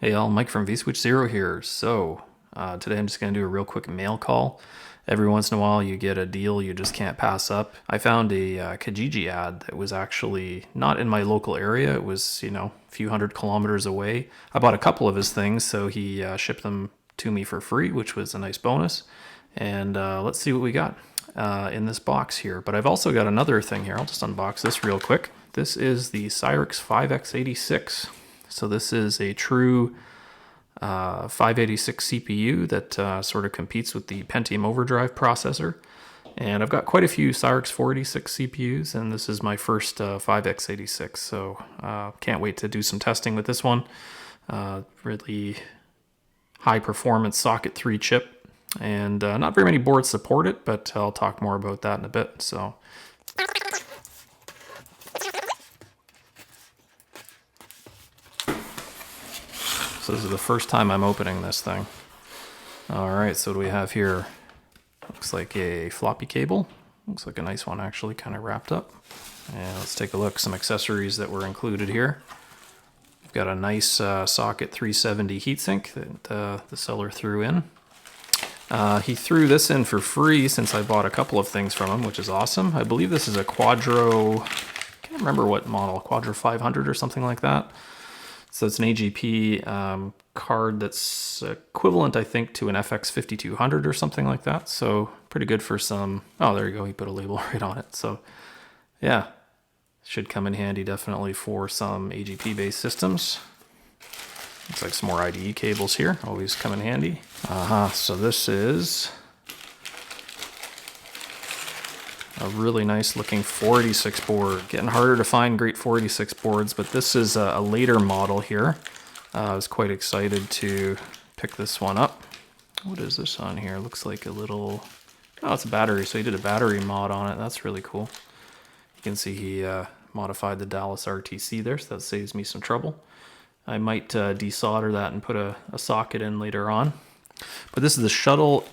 Hey all, Mike from vSwitch0 here. Today I'm just going to do a real quick mail call. Every once in a while you get a deal you just can't pass up. I found a Kijiji ad that was actually not in my local area. It was, a few hundred kilometers away. I bought a couple of his things, so he shipped them to me for free, which was a nice bonus. And let's see what we got in this box here. But I've also got another thing here. I'll just unbox this real quick. This is the Cyrix 5X86. So this is a true 586 CPU that sort of competes with the Pentium overdrive processor. And I've got quite a few Cyrix 486 CPUs, and this is my first 5x86. So can't wait to do some testing with this one. Really high performance socket 3 chip, and not very many boards support it, but I'll talk more about that in a bit. So this is the first time I'm opening this thing. Alright, so what do we have here? Looks like a floppy cable. Looks like a nice one actually, kind of wrapped up. And let's take a look, some accessories that were included here. We've got a nice socket 370 heatsink that the seller threw in. He threw this in for free since I bought a couple of things from him, which is awesome. I believe this is a Quadro, I can't remember what model, Quadro 500 or something like that. So it's an AGP card that's equivalent, I think, to an FX 5200 or something like that. So pretty good for some, oh, there you go, he put a label right on it. So yeah, should come in handy definitely for some AGP-based systems. Looks like some more IDE cables here, always come in handy. So this is a really nice looking 486 board. Getting harder to find great 486 boards, but this is a later model here. I was quite excited to pick this one up. What is this on here? Looks like a little, oh, it's a battery. So he did a battery mod on it. That's really cool. You can see he modified the Dallas RTC there, so that saves me some trouble. I might desolder that and put a socket in later on. But this is the Shuttle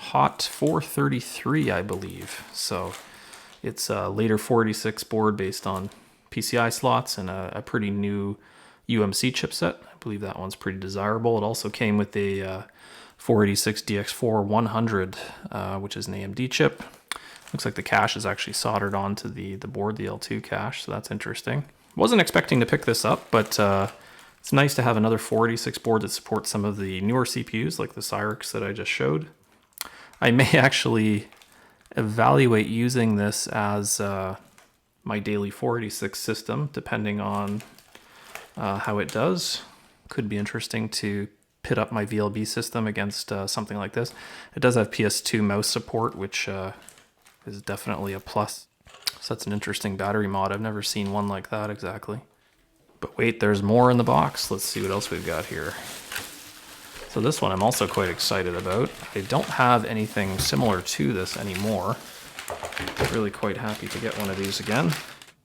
Hot 433, I believe. So it's a later 486 board based on PCI slots and a pretty new UMC chipset. I believe that one's pretty desirable. It also came with a 486 DX4 100, which is an AMD chip. Looks like the cache is actually soldered onto the board, the L2 cache, so that's interesting. Wasn't expecting to pick this up, but it's nice to have another 486 board that supports some of the newer CPUs, like the Cyrix that I just showed. I may actually evaluate using this as my daily 486 system, depending on how it does. Could be interesting to pit up my VLB system against something like this. It does have PS2 mouse support, which is definitely a plus. So that's an interesting battery mod. I've never seen one like that exactly. But wait, there's more in the box. Let's see what else we've got here. So this one I'm also quite excited about. I don't have anything similar to this anymore. Really quite happy to get one of these again.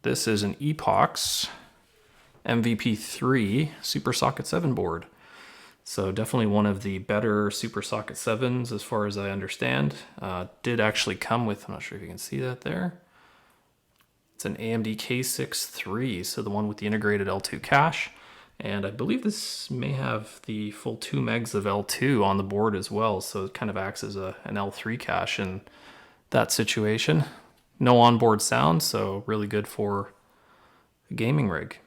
This is an Epox MVP3 Super Socket 7 board. So definitely one of the better Super Socket 7s as far as I understand. Did actually come with, I'm not sure if you can see that there. It's an AMD K6 III, so the one with the integrated L2 cache. And I believe this may have the full 2 megs of L2 on the board as well, so it kind of acts as an L3 cache in that situation. No onboard sound, so really good for a gaming rig.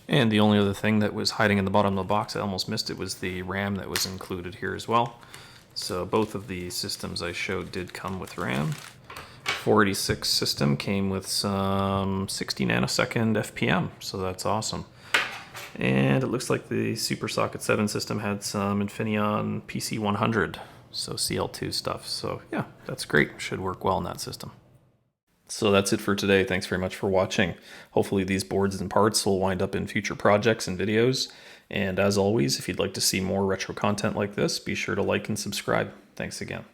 And the only other thing that was hiding in the bottom of the box, I almost missed it, was the RAM that was included here as well. So both of the systems I showed did come with RAM. 486 system came with some 60 nanosecond FPM, so that's awesome. And it looks like the Super Socket 7 system had some Infineon PC100, so CL2 stuff. So yeah, that's great. Should work well in that system. So that's it for today. Thanks very much for watching. Hopefully these boards and parts will wind up in future projects and videos. And as always, if you'd like to see more retro content like this, be sure to like and subscribe. Thanks again.